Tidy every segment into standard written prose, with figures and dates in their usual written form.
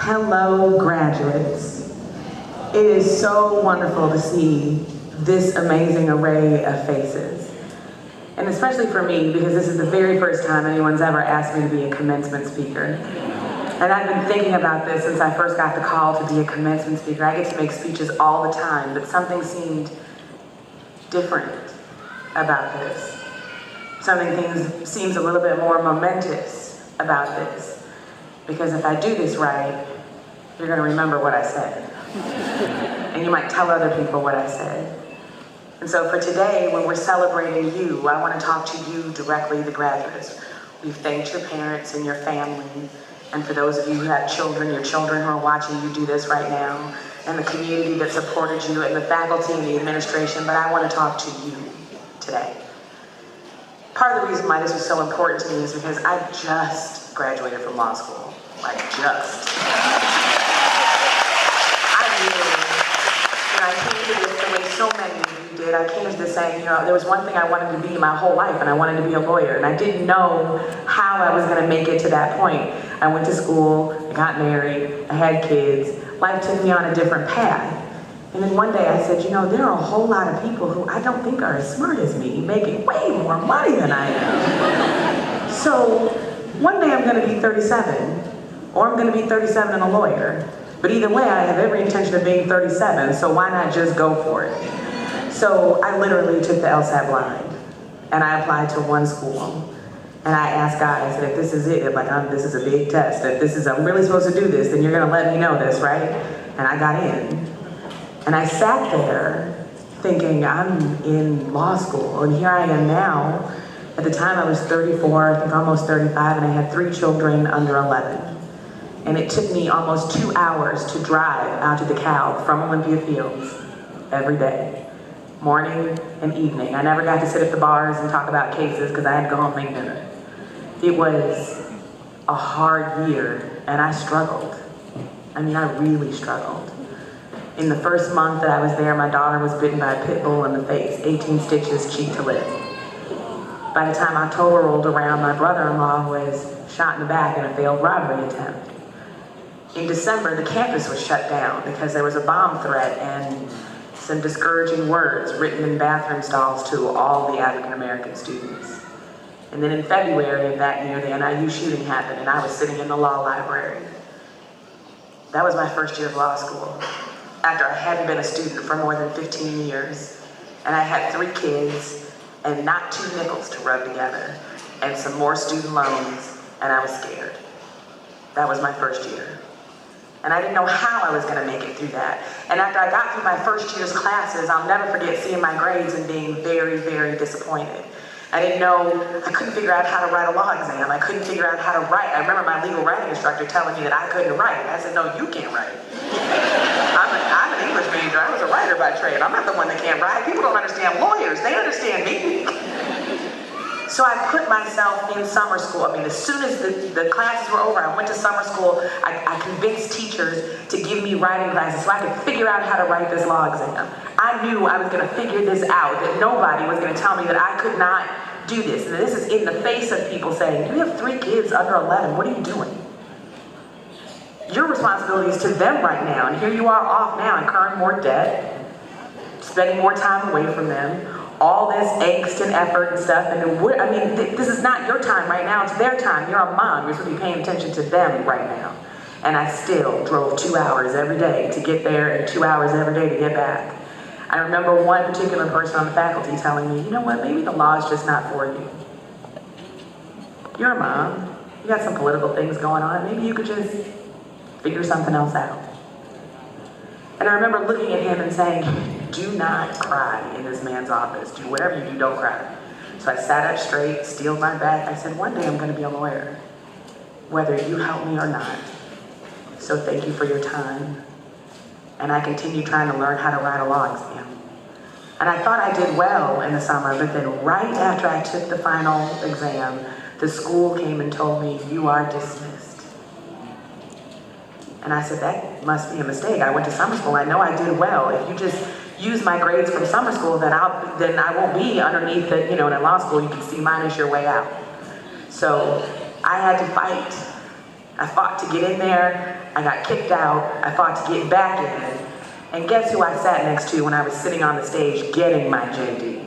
Hello, graduates. It is so wonderful to see this amazing array of faces. And especially for me, because this is the very first time anyone's ever asked me to be a commencement speaker. And I've been thinking about this since I first got the call to be a commencement speaker. I get to make speeches all the time, but something seemed different about this. Seems a little bit more momentous about this. Because if I do this right, you're going to remember what I said. And you might tell other people what I said. And so for today, when we're celebrating you, I want to talk to you directly, the graduates. We've thanked your parents and your family. And for those of you who have children, your children who are watching you do this right now, and the community that supported you, and the faculty and the administration, but I want to talk to you today. Part of the reason why this was so important to me is because I just graduated from law school. Like just. I came to this the way so many of you did. I came to this saying, there was one thing I wanted to be my whole life, and I wanted to be a lawyer, and I didn't know how I was going to make it to that point. I went to school, I got married, I had kids. Life took me on a different path. And then one day I said, there are a whole lot of people who I don't think are as smart as me, making way more money than I am. So one day I'm going to be 37, or I'm going to be 37 and a lawyer. But either way, I have every intention of being 37, so why not just go for it? So I literally took the LSAT blind, and I applied to one school. And I asked God, I said, if this is it, this is a big test, if I'm really supposed to do this, then you're going to let me know this, right? And I got in. And I sat there thinking, I'm in law school, and here I am now. At the time I was 34, I think almost 35, and I had 3 children under 11. And it took me almost 2 hours to drive out to DeKalb from Olympia Fields every day, morning and evening. I never got to sit at the bars and talk about cases because I had to go home and make dinner. It was a hard year, and I struggled. I really struggled. In the first month that I was there, my daughter was bitten by a pit bull in the face, 18 stitches, cheek to lip. By the time October rolled around, my brother-in-law was shot in the back in a failed robbery attempt. In December, the campus was shut down because there was a bomb threat and some discouraging words written in bathroom stalls to all the African-American students. And then in February of that year, the NIU shooting happened, and I was sitting in the law library. That was my first year of law school, after I hadn't been a student for more than 15 years, and I had 3 kids and not 2 nickels to rub together, and some more student loans, and I was scared. That was my first year. And I didn't know how I was going to make it through that. And after I got through my first year's classes, I'll never forget seeing my grades and being very, very disappointed. I couldn't figure out how to write a law exam. I couldn't figure out how to write. I remember my legal writing instructor telling me that I couldn't write. I said, no, you can't write. I'm an English major. I was a writer by trade. I'm not the one that can't write. People don't understand lawyers. They understand me. So I put myself in summer school. As soon as the classes were over, I went to summer school. I convinced teachers to give me writing classes so I could figure out how to write this law exam. I knew I was going to figure this out, that nobody was going to tell me that I could not do this. And this is in the face of people saying, you have 3 kids under 11, what are you doing? Your responsibility is to them right now, and here you are off now incurring more debt, spending more time away from them, all this angst and effort and stuff, and this is not your time right now, it's their time. You're a mom, you're supposed to be paying attention to them right now. And I still drove 2 hours every day to get there and 2 hours every day to get back. I remember one particular person on the faculty telling me, you know what, maybe the law is just not for you. You're a mom, you got some political things going on, maybe you could just figure something else out. And I remember looking at him and saying, do not cry in this man's office. Do whatever you do, don't cry. So I sat up straight, steeled my back. I said, one day I'm going to be a lawyer, whether you help me or not. So thank you for your time. And I continued trying to learn how to write a law exam. And I thought I did well in the summer, but then right after I took the final exam, the school came and told me, you are dismissed. And I said, that must be a mistake. I went to summer school. I know I did well. If you just use my grades from summer school, then I won't be underneath the, and in law school, you can see minus your way out. So I had to fight I fought to get in there, I got kicked out, I fought to get back in, and guess who I sat next to when I was sitting on the stage getting my JD?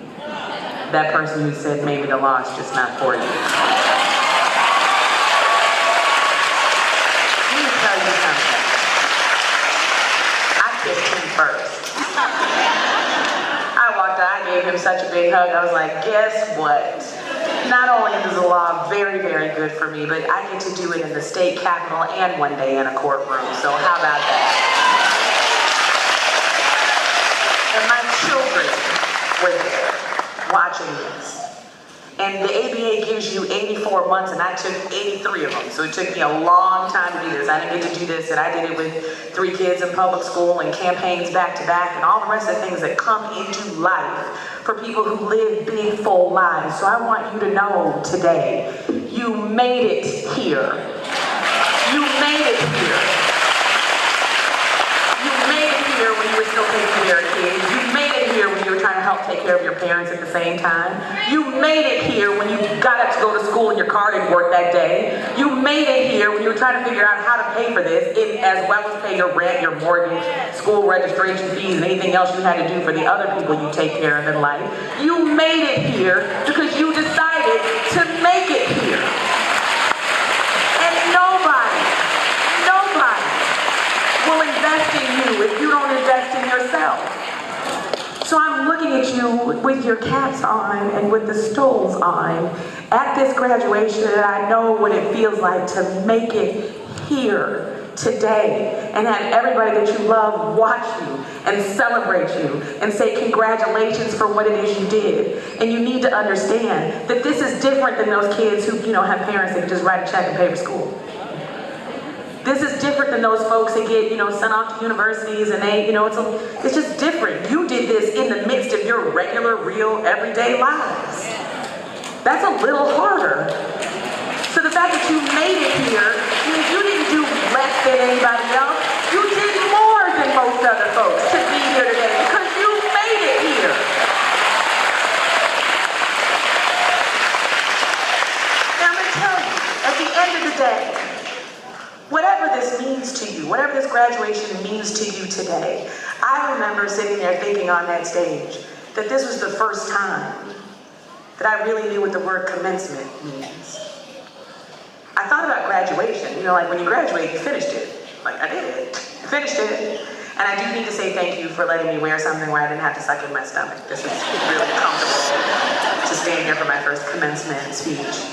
That person who said, maybe the law is just not for you. Let me tell you something. I kissed him first. I walked out, I gave him such a big hug, I was like, guess what? Not only is the law very, very good for me, but I get to do it in the state capitol and one day in a courtroom, so how about that? And my children were there watching this. And the ABA gives you 84 months, and I took 83 of them. So it took me a long time to do this. I didn't get to do this, and I did it with 3 kids in public school and campaigns back to back and all the rest of the things that come into life for people who live big, full lives. So I want you to know today, you made it here. You made it here. You made it here when you were still taking care of kids. You made it here when you were trying to help take care of your parents at the same time. You made it here when you got up to go to school and your car didn't work that day. You made it here when you were trying to figure out how to pay for this, as well as pay your rent, your mortgage, school registration fees, and anything else you had to do for the other people you take care of in life. You made it here because you decided to make it here. And nobody will invest in you if you don't invest in yourself. So I'm looking at you with your caps on and with the stoles on at this graduation, and I know what it feels like to make it here today and have everybody that you love watch you and celebrate you and say congratulations for what it is you did. And you need to understand that this is different than those kids who, have parents that can just write a check and pay for school. This is different than those folks that get, sent off to universities and they, it's just different. You did this in the midst of your regular, real, everyday lives. That's a little harder. So the fact that you made it here means you didn't do less than anybody else. You did more than most other folks to be here today because you made it here. Now I'm going to tell you, at the end of the day, whatever this means to you, whatever this graduation means to you today, I remember sitting there thinking on that stage that this was the first time that I really knew what the word commencement means. I thought about graduation, like when you graduate, you finished it. Like, I did it. I finished it. And I do need to say thank you for letting me wear something where I didn't have to suck in my stomach. This is really comfortable to stand here for my first commencement speech.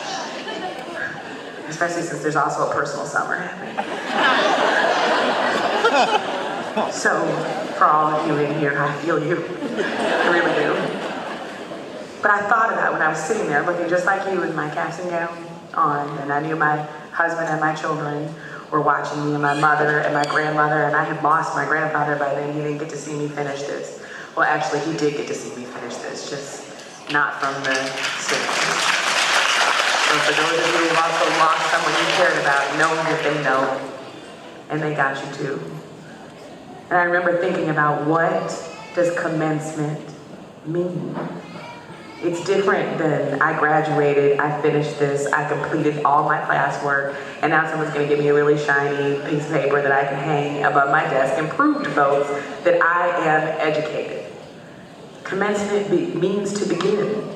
Especially since there's also a personal summer happening. So, for all of you in here, I feel you. I really do. But I thought about when I was sitting there looking just like you with my caps and gown on, and I knew my husband and my children were watching me, and my mother and my grandmother, and I had lost my grandfather by then. He didn't get to see me finish this. Well, actually, he did get to see me finish this, just not from the stage. So for those of you who also lost someone you cared about, know that they know, and they got you too. And I remember thinking about, what does commencement mean? It's different than I graduated, I finished this, I completed all my classwork, and now someone's going to give me a really shiny piece of paper that I can hang above my desk and prove to folks that I am educated. Commencement means to begin.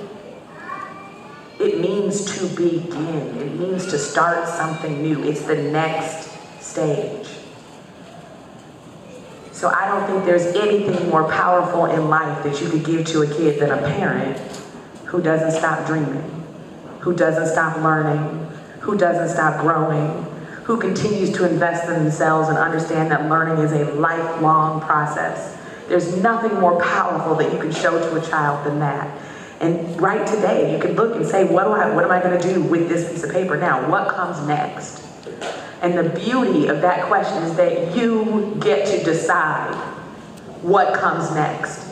It means to begin. It means to start something new. It's the next stage. So I don't think there's anything more powerful in life that you could give to a kid than a parent who doesn't stop dreaming, who doesn't stop learning, who doesn't stop growing, who continues to invest in themselves and understand that learning is a lifelong process. There's nothing more powerful that you can show to a child than that. And right today, you can look and say, what am I going to do with this piece of paper now? What comes next? And the beauty of that question is that you get to decide what comes next.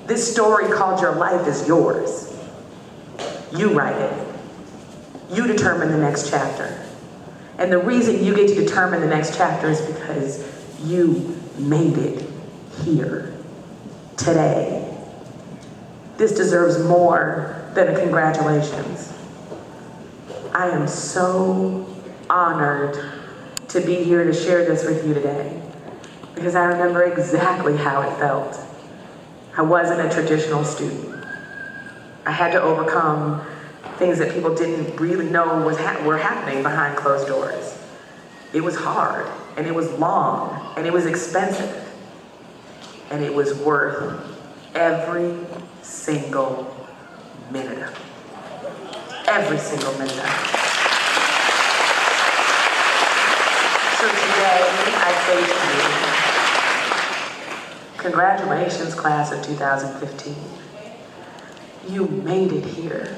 This story called your life is yours. You write it. You determine the next chapter. And the reason you get to determine the next chapter is because you made it here, today. This deserves more than a congratulations. I am so honored to be here to share this with you today, because I remember exactly how it felt. I wasn't a traditional student. I had to overcome things that people didn't really know were happening behind closed doors. It was hard, and it was long, and it was expensive, and it was worth every single minute of it. Every single minute of it. So today, I say to you, congratulations, class of 2015. You made it here.